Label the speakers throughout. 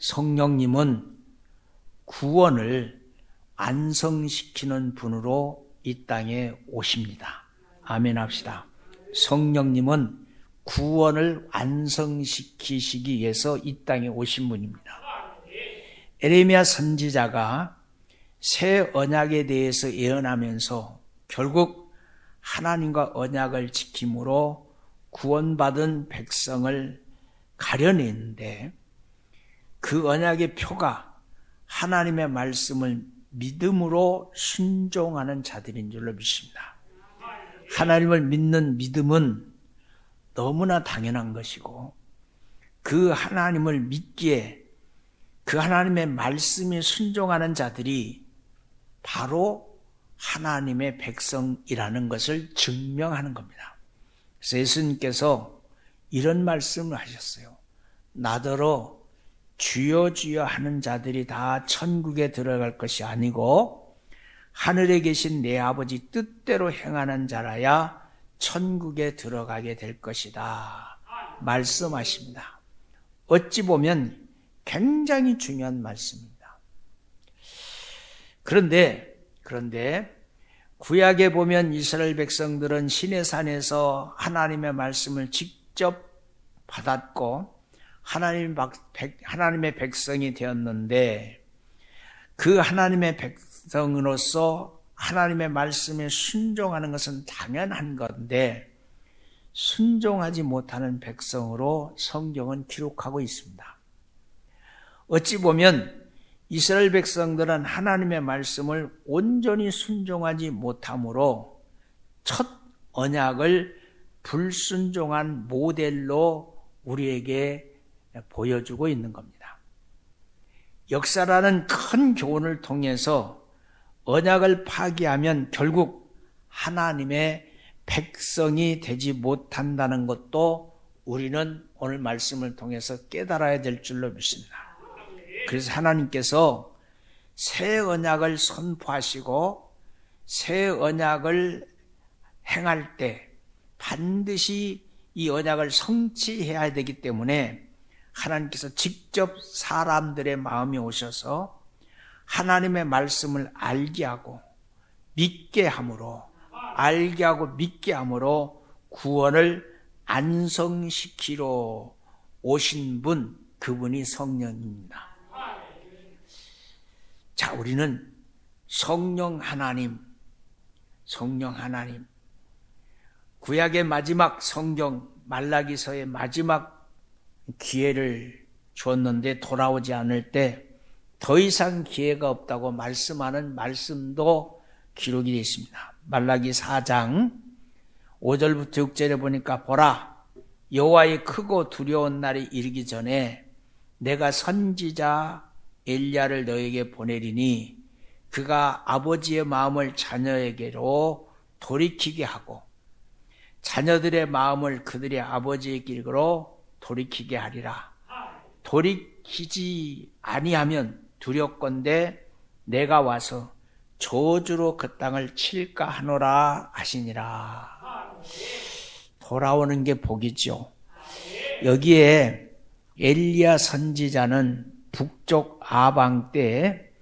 Speaker 1: 성령님은 구원을 완성시키는 분으로 이 땅에 오십니다. 아멘 합시다. 성령님은 구원을 완성시키시기 위해서 이 땅에 오신 분입니다. 에레미야 선지자가 새 언약에 대해서 예언하면서 결국 하나님과 언약을 지킴으로 구원받은 백성을 가려내는데, 그 언약의 표가 하나님의 말씀을 믿음으로 순종하는 자들인 줄로 믿습니다. 하나님을 믿는 믿음은 너무나 당연한 것이고, 그 하나님을 믿기에 그 하나님의 말씀에 순종하는 자들이 바로 하나님의 백성이라는 것을 증명하는 겁니다. 그래서 예수님께서 이런 말씀을 하셨어요. 나더러 주여 주여 하는 자들이 다 천국에 들어갈 것이 아니고 하늘에 계신 내 아버지 뜻대로 행하는 자라야 천국에 들어가게 될 것이다 말씀하십니다. 어찌 보면 굉장히 중요한 말씀입니다. 그런데 구약에 보면 이스라엘 백성들은 시내산에서 하나님의 말씀을 직접 받았고 하나님의 백성이 되었는데, 그 하나님의 백성으로서 하나님의 말씀에 순종하는 것은 당연한 건데 순종하지 못하는 백성으로 성경은 기록하고 있습니다. 어찌 보면 이스라엘 백성들은 하나님의 말씀을 온전히 순종하지 못함으로 첫 언약을 불순종한 모델로 우리에게 보여주고 있는 겁니다. 역사라는 큰 교훈을 통해서 언약을 파기하면 결국 하나님의 백성이 되지 못한다는 것도 우리는 오늘 말씀을 통해서 깨달아야 될 줄로 믿습니다. 그래서 하나님께서 새 언약을 선포하시고 새 언약을 행할 때 반드시 이 언약을 성취해야 되기 때문에 하나님께서 직접 사람들의 마음에 오셔서 하나님의 말씀을 알게 하고 믿게 함으로, 알게 하고 믿게 함으로 구원을 완성시키러 오신 분, 그분이 성령입니다. 자, 우리는 성령 하나님, 구약의 마지막 성경 말라기서의 마지막 기회를 주었는데 돌아오지 않을 때 더 이상 기회가 없다고 말씀하는 말씀도 기록이 되어 있습니다. 말라기 4장 5절부터 6절에 보니까 보라, 여호와의 크고 두려운 날이 이르기 전에 내가 선지자 엘리야를 너에게 보내리니 그가 아버지의 마음을 자녀에게로 돌이키게 하고 자녀들의 마음을 그들의 아버지의 길로 돌이키게 하리라. 돌이키지 아니하면 두렵건대 내가 와서 저주로 그 땅을 칠까 하노라 하시니라. 돌아오는 게 복이죠. 여기에 엘리야 선지자는 북쪽 아방 때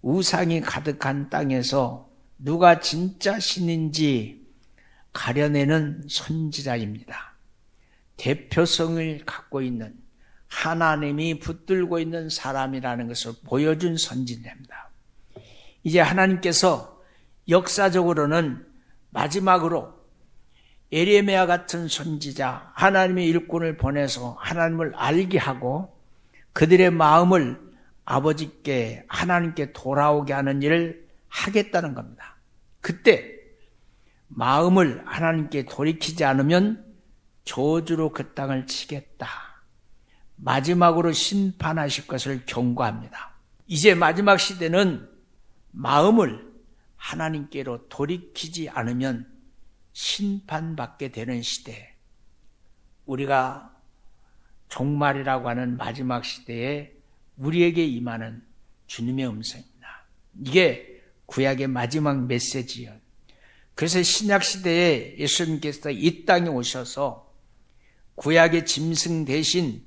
Speaker 1: 우상이 가득한 땅에서 누가 진짜 신인지 가려내는 선지자입니다. 대표성을 갖고 있는, 하나님이 붙들고 있는 사람이라는 것을 보여준 선지자입니다. 이제 하나님께서 역사적으로는 마지막으로 에레미야 같은 선지자, 하나님의 일꾼을 보내서 하나님을 알게 하고 그들의 마음을 아버지께, 하나님께 돌아오게 하는 일을 하겠다는 겁니다. 그때 마음을 하나님께 돌이키지 않으면 저주로 그 땅을 치겠다, 마지막으로 심판하실 것을 경고합니다. 이제 마지막 시대는 마음을 하나님께로 돌이키지 않으면 심판받게 되는 시대, 우리가 종말이라고 하는 마지막 시대에 우리에게 임하는 주님의 음성입니다. 이게 구약의 마지막 메시지예요. 그래서 신약시대에 예수님께서 이 땅에 오셔서 구약의 짐승 대신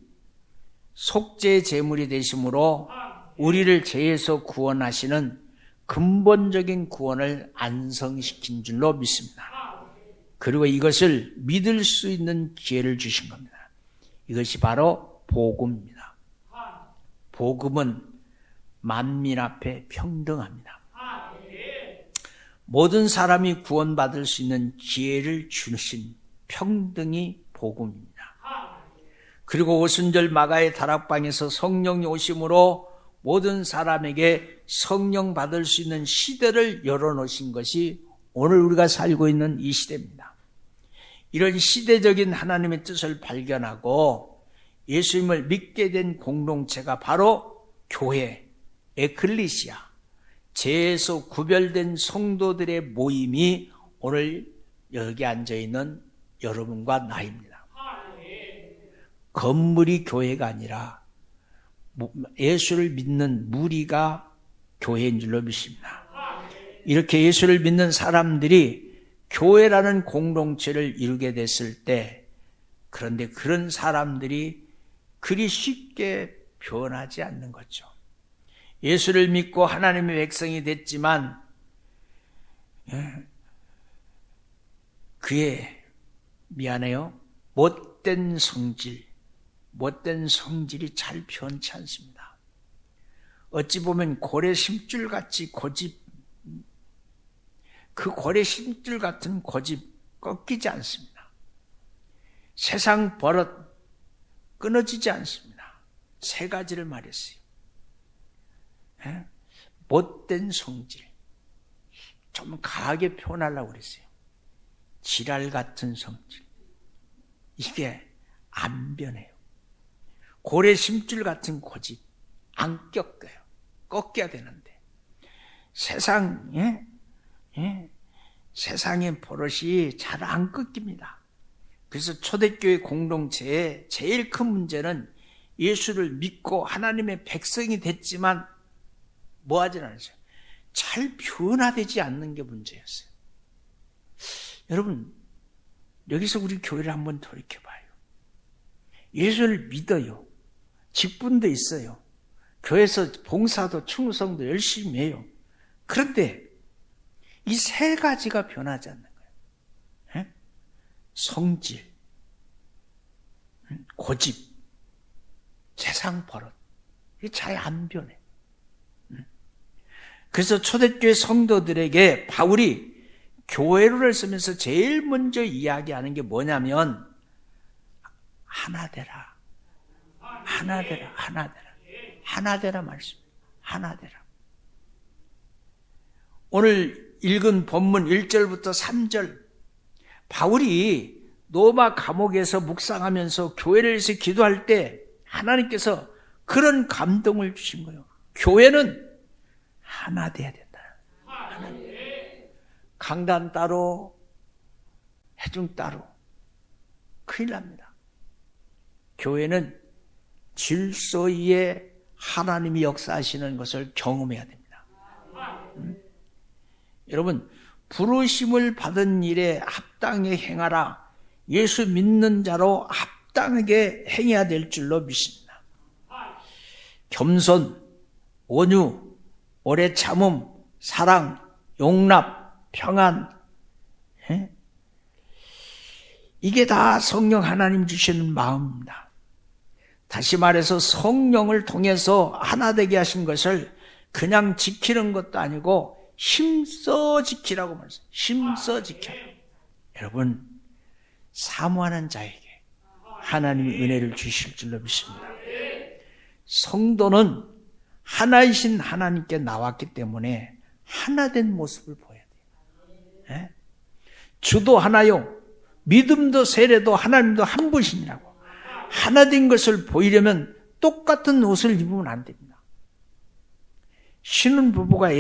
Speaker 1: 속죄 제물이 되심으로 우리를 죄에서 구원하시는 근본적인 구원을 안성시킨 줄로 믿습니다. 그리고 이것을 믿을 수 있는 기회를 주신 겁니다. 이것이 바로 복음입니다. 복음은 만민 앞에 평등합니다. 모든 사람이 구원받을 수 있는 기회를 주신 평등이 복음입니다. 그리고 오순절 마가의 다락방에서 성령이 오심으로 모든 사람에게 성령 받을 수 있는 시대를 열어놓으신 것이 오늘 우리가 살고 있는 이 시대입니다. 이런 시대적인 하나님의 뜻을 발견하고 예수님을 믿게 된 공동체가 바로 교회, 에클리시아, 죄에서 구별된 성도들의 모임이 오늘 여기 앉아있는 여러분과 나입니다. 건물이 교회가 아니라 예수를 믿는 무리가 교회인 줄로 믿습니다. 이렇게 예수를 믿는 사람들이 교회라는 공동체를 이루게 됐을 때, 그런데 그런 사람들이 그리 쉽게 변하지 않는 거죠. 예수를 믿고 하나님의 백성이 됐지만 그의 못된 성질이 잘 변치 않습니다. 어찌 보면 고래 심줄같이 그 고래 심줄 같은 고집 꺾이지 않습니다. 세상 버릇 끊어지지 않습니다. 세 가지를 말했어요. 못된 성질, 좀 강하게 표현하려고 그랬어요. 지랄 같은 성질, 이게 안 변해요. 고래 심줄 같은 고집 안 꺾여요. 꺾여야 되는데 세상의 버릇이 잘 안 꺾입니다. 그래서 초대교회 공동체의 제일 큰 문제는 예수를 믿고 하나님의 백성이 됐지만 뭐 하진 않았어요. 잘 변화되지 않는 게 문제였어요. 여러분, 여기서 우리 교회를 한번 돌이켜봐요. 예수를 믿어요. 직분도 있어요. 교회에서 봉사도 충성도 열심히 해요. 그런데 이 세 가지가 변하지 않는 거예요. 성질, 고집, 세상 버릇. 이게 잘 안 변해. 그래서 초대교회 성도들에게 바울이 교회를 쓰면서 제일 먼저 이야기하는 게 뭐냐면 하나 되라. 하나 되라. 하나 되라. 하나 되라 말씀입니다. 하나 되라. 오늘 읽은 본문 1절부터 3절, 바울이 로마 감옥에서 묵상하면서 교회를 위해서 기도할 때 하나님께서 그런 감동을 주신 거예요. 교회는 하나 돼야 된다. 하나. 강단 따로, 해중 따로. 큰일 납니다. 교회는 질서 위에 하나님이 역사하시는 것을 경험해야 됩니다. 여러분, 부르심을 받은 일에 합당하게 행하라. 예수 믿는 자로 합당하게 행해야 될 줄로 믿습니다. 겸손, 온유, 오래 참음, 사랑, 용납, 평안, 이게 다 성령 하나님 주시는 마음입니다. 다시 말해서 성령을 통해서 하나 되게 하신 것을 그냥 지키는 것도 아니고 힘써 지키라고 말했어요. 힘써 지켜. 여러분, 사모하는 자에게 하나님이 은혜를 주실 줄로 믿습니다. 성도는 하나이신 하나님께 나왔기 때문에 하나된 모습을 보여야 돼요. 주도 하나요, 믿음도 세례도 하나님도 한 분이시라고. 하나된 것을 보이려면 똑같은 옷을 입으면 안 됩니다. 신혼부부가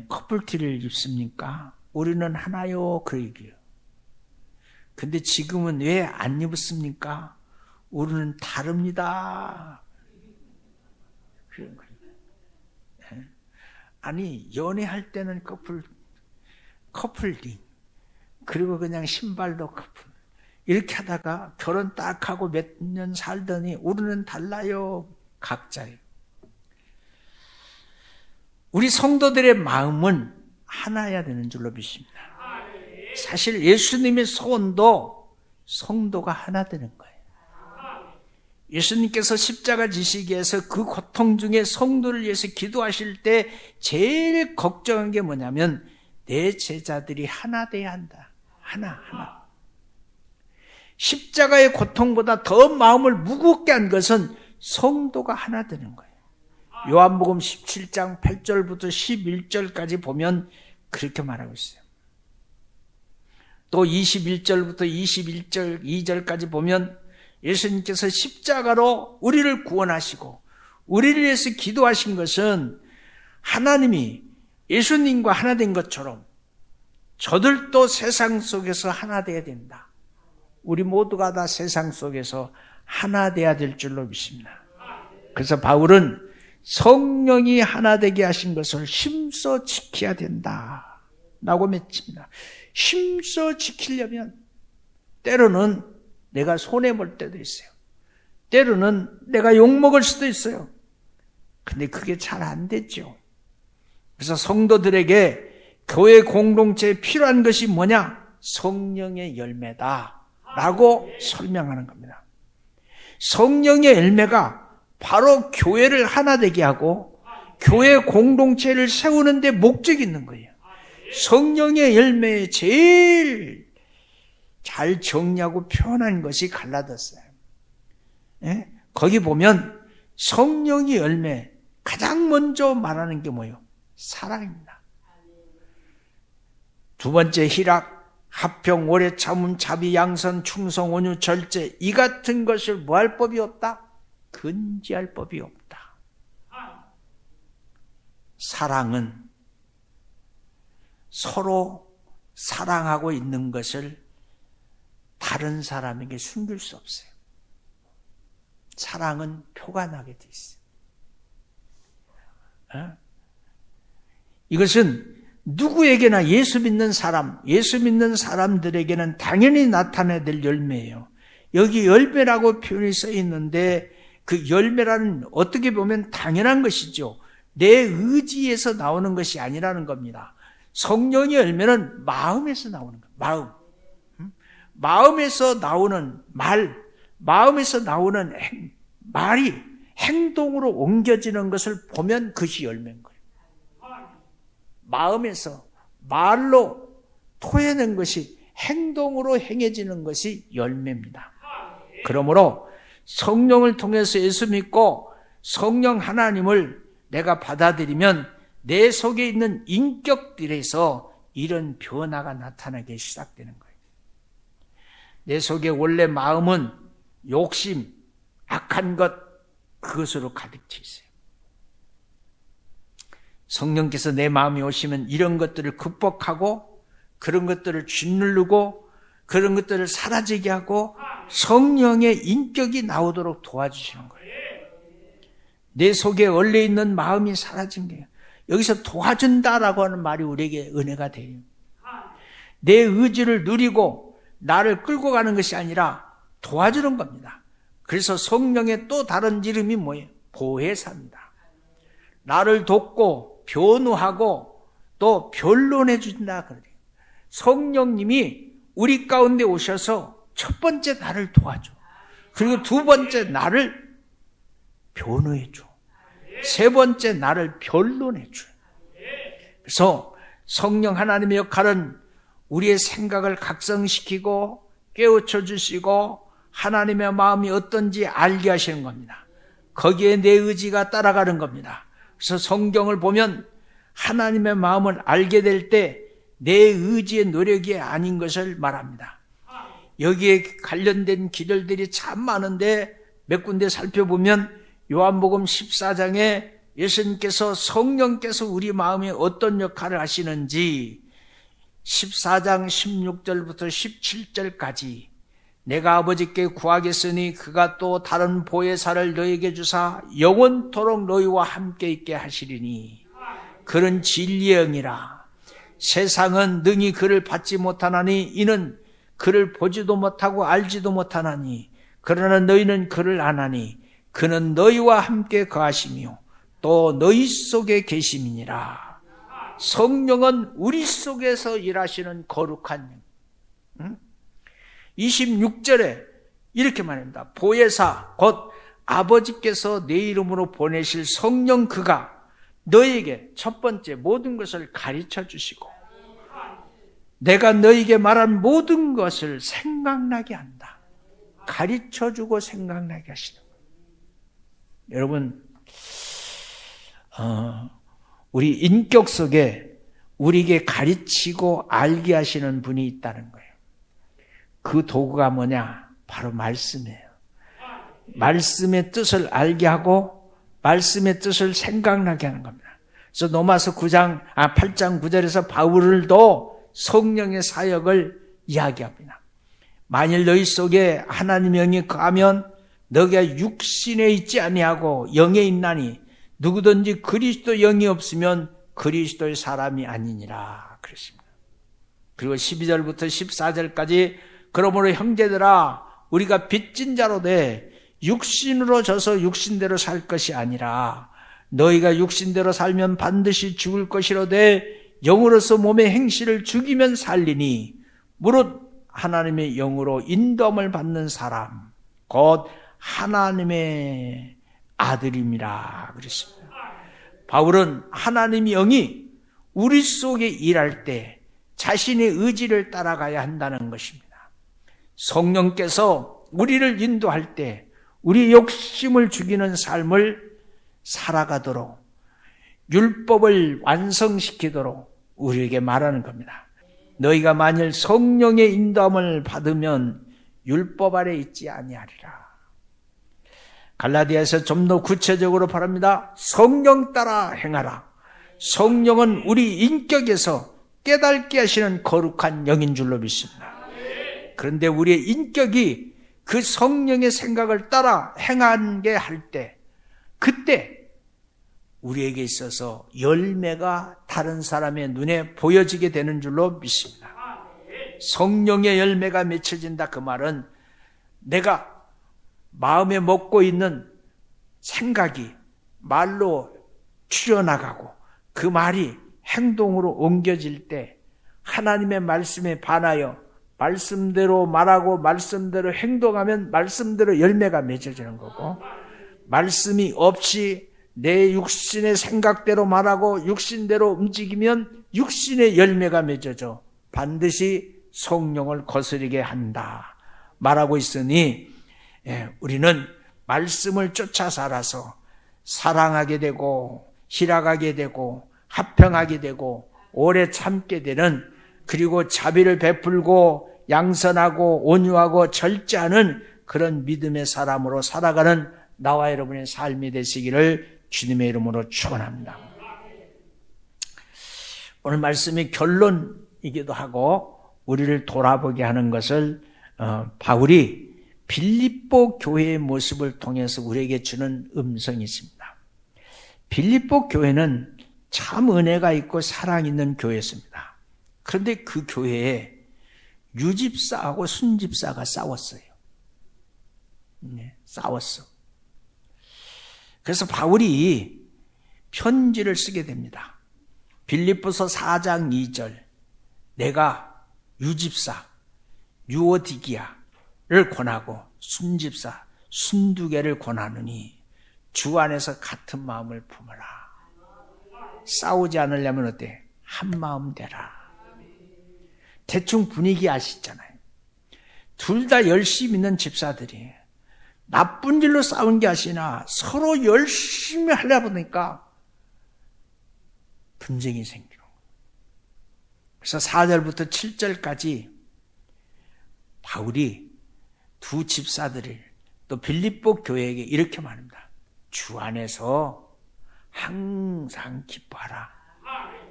Speaker 1: 커플티를 입습니까? 우리는 하나요, 그 얘기예요. 근데 지금은 왜 안 입었습니까? 우리는 다릅니다. 그런 거예요. 아니, 연애할 때는 커플링, 그리고 그냥 신발도 커플. 이렇게 하다가 결혼 딱 하고 몇 년 살더니 우리는 달라요. 각자예요. 우리 성도들의 마음은 하나여야 되는 줄로 믿습니다. 사실 예수님의 소원도 성도가 하나 되는 거예요. 예수님께서 십자가 지시기에서 그 고통 중에 성도를 위해서 기도하실 때 제일 걱정한 게 뭐냐면 내 제자들이 하나 돼야 한다. 하나. 십자가의 고통보다 더 마음을 무겁게 한 것은 성도가 하나 되는 거예요. 요한복음 17장 8절부터 11절까지 보면 그렇게 말하고 있어요. 또 21절부터 21절 2절까지 보면 예수님께서 십자가로 우리를 구원하시고 우리를 위해서 기도하신 것은 하나님이 예수님과 하나 된 것처럼 저들도 세상 속에서 하나 돼야 된다. 우리 모두가 다 세상 속에서 하나 돼야 될 줄로 믿습니다. 그래서 바울은 성령이 하나 되게 하신 것을 힘써 지켜야 된다 라고 맺습니다. 힘써 지키려면 때로는 내가 손해볼 때도 있어요. 때로는 내가 욕먹을 수도 있어요. 근데 그게 잘 안 됐죠. 그래서 성도들에게 교회 공동체에 필요한 것이 뭐냐? 성령의 열매다 라고 설명하는 겁니다. 성령의 열매가 바로 교회를 하나 되게 하고 교회 공동체를 세우는 데 목적이 있는 거예요. 성령의 열매에 제일 잘 정리하고 표현한 것이 갈라디아서예요. 거기 보면 성령의 열매 가장 먼저 말하는 게 뭐예요? 사랑입니다. 두 번째 희락, 화평, 오래 참음, 자비, 양선, 충성, 온유, 절제 이 같은 것을 뭐 할 법이 없다? 근지할 법이 없다. 사랑은 서로 사랑하고 있는 것을 다른 사람에게 숨길 수 없어요. 사랑은 표가 나게 돼 있어요. 이것은 누구에게나 예수 믿는 사람들에게는 당연히 나타나야 될 열매예요. 여기 열매라고 표현이 써 있는데 그 열매라는 어떻게 보면 당연한 것이죠. 내 의지에서 나오는 것이 아니라는 겁니다. 성령의 열매는 마음에서 나오는 거예요. 마음에서 나오는 마음에서 나오는 말이 행동으로 옮겨지는 것을 보면 그것이 열매인 거예요. 마음에서 말로 토해낸 것이 행동으로 행해지는 것이 열매입니다. 그러므로 성령을 통해서 예수 믿고 성령 하나님을 내가 받아들이면 내 속에 있는 인격들에서 이런 변화가 나타나기 시작되는 거예요. 내 속에 원래 마음은 욕심, 악한 것, 그것으로 가득 차 있어요. 성령께서 내 마음에 오시면 이런 것들을 극복하고 그런 것들을 짓누르고 그런 것들을 사라지게 하고 성령의 인격이 나오도록 도와주시는 거예요. 내 속에 원래 있는 마음이 사라진 거예요. 여기서 도와준다라고 하는 말이 우리에게 은혜가 돼요. 내 의지를 누리고 나를 끌고 가는 것이 아니라 도와주는 겁니다. 그래서 성령의 또 다른 이름이 뭐예요? 보혜사입니다. 나를 돕고 변호하고 또 변론해 준다 그래요. 성령님이 우리 가운데 오셔서 첫 번째 나를 도와줘. 그리고 두 번째 나를 변호해 줘. 세 번째 나를 변론해 줘. 그래서 성령 하나님의 역할은 우리의 생각을 각성시키고 깨우쳐 주시고 하나님의 마음이 어떤지 알게 하시는 겁니다. 거기에 내 의지가 따라가는 겁니다. 그래서 성경을 보면 하나님의 마음을 알게 될 때 내 의지의 노력이 아닌 것을 말합니다. 여기에 관련된 기절들이 참 많은데 몇 군데 살펴보면 요한복음 14장에 예수님께서 성령께서 우리 마음에 어떤 역할을 하시는지 14장 16절부터 17절까지 내가 아버지께 구하겠으니 그가 또 다른 보혜사를 너에게 주사 영원토록 너희와 함께 있게 하시리니 그는 진리의 영이라. 세상은 능히 그를 받지 못하나니 이는 그를 보지도 못하고 알지도 못하나니 그러나 너희는 그를 아나니 그는 너희와 함께 거하시며 또 너희 속에 계심이니라. 성령은 우리 속에서 일하시는 거룩한 영. 26절에 이렇게 말합니다. 보혜사 곧 아버지께서 내 이름으로 보내실 성령 그가 너에게 첫 번째 모든 것을 가르쳐 주시고 내가 너에게 말한 모든 것을 생각나게 한다. 가르쳐 주고 생각나게 하시는 거예요. 여러분, 우리 인격 속에 우리에게 가르치고 알게 하시는 분이 있다는 거예요. 그 도구가 뭐냐? 바로 말씀이에요. 말씀의 뜻을 알게 하고 말씀의 뜻을 생각나게 하는 겁니다. 그래서 로마서 8장 9절에서 바울도 성령의 사역을 이야기합니다. 만일 너희 속에 하나님의 영이 거하면 너희가 육신에 있지 아니하고 영에 있나니 누구든지 그리스도 영이 없으면 그리스도의 사람이 아니니라 그랬습니다. 그리고 12절부터 14절까지 그러므로 형제들아 우리가 빚진 자로 돼 육신으로 져서 육신대로 살 것이 아니라 너희가 육신대로 살면 반드시 죽을 것이로되 영으로서 몸의 행실을 죽이면 살리니 무릇 하나님의 영으로 인도함을 받는 사람 곧 하나님의 아들임이라 그랬습니다. 바울은 하나님의 영이 우리 속에 일할 때 자신의 의지를 따라가야 한다는 것입니다. 성령께서 우리를 인도할 때 우리 욕심을 죽이는 삶을 살아가도록 율법을 완성시키도록 우리에게 말하는 겁니다. 너희가 만일 성령의 인도함을 받으면 율법 아래 있지 아니하리라. 갈라디아에서 좀 더 구체적으로 바랍니다. 성령 따라 행하라. 성령은 우리 인격에서 깨닫게 하시는 거룩한 영인 줄로 믿습니다. 그런데 우리의 인격이 그 성령의 생각을 따라 행하게 할 때 그때 우리에게 있어서 열매가 다른 사람의 눈에 보여지게 되는 줄로 믿습니다. 성령의 열매가 맺혀진다 그 말은 내가 마음에 먹고 있는 생각이 말로 튀어나가고 그 말이 행동으로 옮겨질 때 하나님의 말씀에 반하여 말씀대로 말하고 말씀대로 행동하면 말씀대로 열매가 맺어지는 거고 말씀이 없이 내 육신의 생각대로 말하고 육신대로 움직이면 육신의 열매가 맺어져 반드시 성령을 거스르게 한다 말하고 있으니 우리는 말씀을 쫓아 살아서 사랑하게 되고 희락하게 되고 화평하게 되고 오래 참게 되는 그리고 자비를 베풀고 양선하고 온유하고 절제하는 그런 믿음의 사람으로 살아가는 나와 여러분의 삶이 되시기를 주님의 이름으로 축원합니다. 오늘 말씀이 결론이기도 하고 우리를 돌아보게 하는 것을 바울이 빌립보 교회의 모습을 통해서 우리에게 주는 음성이 있습니다. 빌립보 교회는 참 은혜가 있고 사랑 있는 교회였습니다. 그런데 그 교회에 유집사하고 순집사가 싸웠어요. 싸웠어. 그래서 바울이 편지를 쓰게 됩니다. 빌립보서 4장 2절 내가 유집사 유오디기아를 권하고 순집사 순두개를 권하느니 주 안에서 같은 마음을 품어라. 싸우지 않으려면 어때? 한 마음 되라. 대충 분위기 아시잖아요. 둘 다 열심히 있는 집사들이 나쁜 일로 싸운 게 아니라 서로 열심히 하려 보니까 분쟁이 생기는 거예요. 그래서 4절부터 7절까지 바울이 두 집사들을 또 빌립보 교회에게 이렇게 말합니다. 주 안에서 항상 기뻐하라.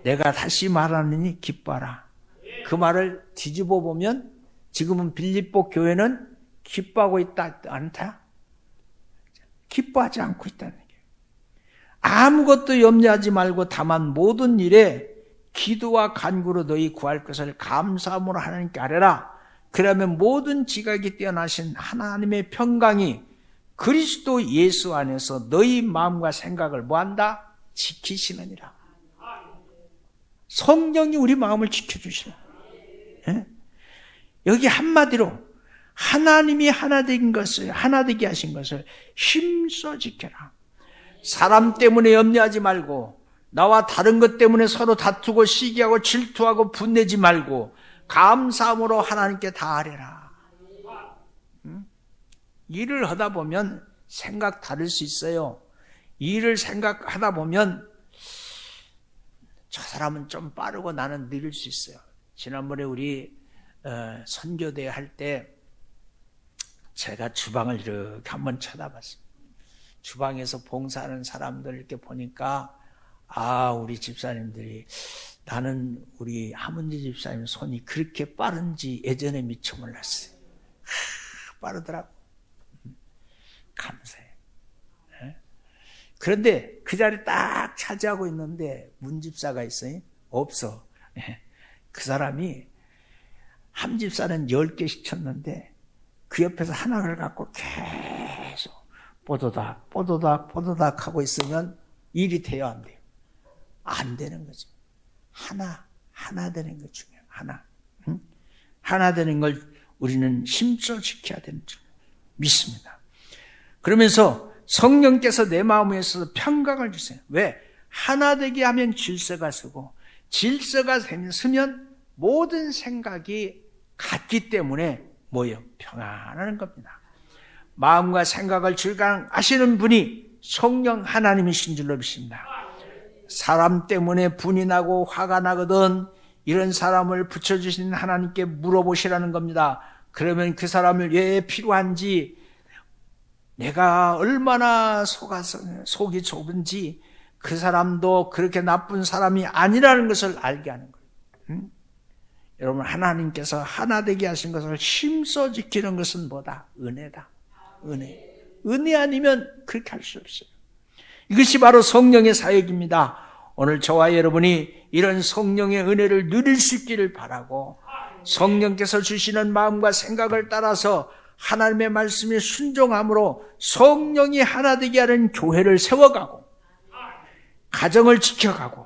Speaker 1: 내가 다시 말하느니 기뻐하라. 그 말을 뒤집어 보면 지금은 빌립보 교회는 기뻐하고 있다 않다? 기뻐하지 않고 있다는 얘기예요. 아무것도 염려하지 말고 다만 모든 일에 기도와 간구로 너희 구할 것을 감사함으로 하나님께 아뢰라. 그러면 모든 지각이 뛰어나신 하나님의 평강이 그리스도 예수 안에서 너희 마음과 생각을 뭐한다? 지키시느니라. 성령이 우리 마음을 지켜주시는 거예요. 여기 한마디로 하나님이 하나되게 하신 것을 힘써 지켜라. 사람 때문에 염려하지 말고, 나와 다른 것 때문에 서로 다투고 시기하고 질투하고 분내지 말고 감사함으로 하나님께 다 아뢰라. 일을 하다 보면 생각 다를 수 있어요. 일을 생각하다 보면 저 사람은 좀 빠르고 나는 느릴 수 있어요. 지난번에 우리 선교대 할 때 제가 주방을 이렇게 한번 쳐다봤습니다. 주방에서 봉사하는 사람들 이렇게 보니까 우리 집사님들이, 나는 우리 하문지 집사님 손이 그렇게 빠른지 예전에 미처 몰랐어요. 빠르더라고. 감사해. 그런데 그 자리 딱 차지하고 있는데 문 집사가 있어요? 없어. 그 사람이 함 집사는 10개씩 쳤는데 그 옆에서 하나를 갖고 계속 뽀도닥 하고 있으면 일이 돼요, 안 돼요? 안 되는 거죠. 하나 되는 거 중요해요. 하나 되는 걸 우리는 힘써 지켜야 되는 줄 믿습니다. 그러면서 성령께서 내 마음에 있어서 평강을 주세요. 왜? 하나 되게 하면 질서가 서고, 질서가 서면 모든 생각이 같기 때문에 뭐예요? 평안하는 겁니다. 마음과 생각을 주관하시는 분이 성령 하나님이신 줄로 믿습니다. 사람 때문에 분이 나고 화가 나거든 이런 사람을 붙여주신 하나님께 물어보시라는 겁니다. 그러면 그 사람을 왜 필요한지, 내가 얼마나 속이 좁은지, 그 사람도 그렇게 나쁜 사람이 아니라는 것을 알게 하는 거예요. 여러분, 하나님께서 하나 되게 하신 것을 힘써 지키는 것은 뭐다? 은혜다. 은혜 아니면 그렇게 할 수 없어요. 이것이 바로 성령의 사역입니다. 오늘 저와 여러분이 이런 성령의 은혜를 누릴 수 있기를 바라고, 성령께서 주시는 마음과 생각을 따라서 하나님의 말씀에 순종함으로 성령이 하나 되게 하는 교회를 세워가고, 가정을 지켜가고,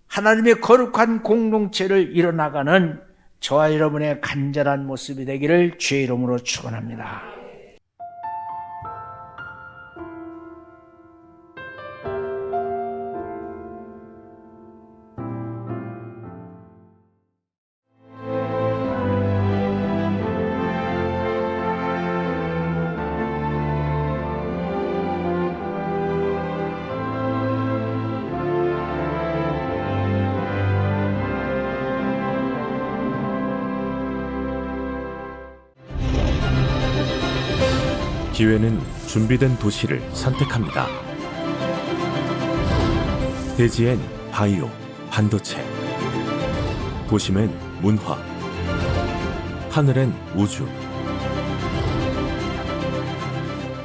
Speaker 1: 하나님의 거룩한 공동체를 이뤄나가는 저와 여러분의 간절한 모습이 되기를 주의 이름으로 축원합니다.
Speaker 2: 기회는 준비된 도시를 선택합니다. 대지엔 바이오, 반도체, 도심엔 문화, 하늘엔 우주.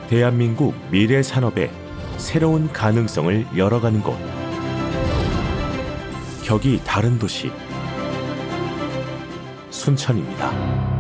Speaker 2: 대한민국 미래 산업의 새로운 가능성을 열어가는 곳. 격이 다른 도시, 순천입니다.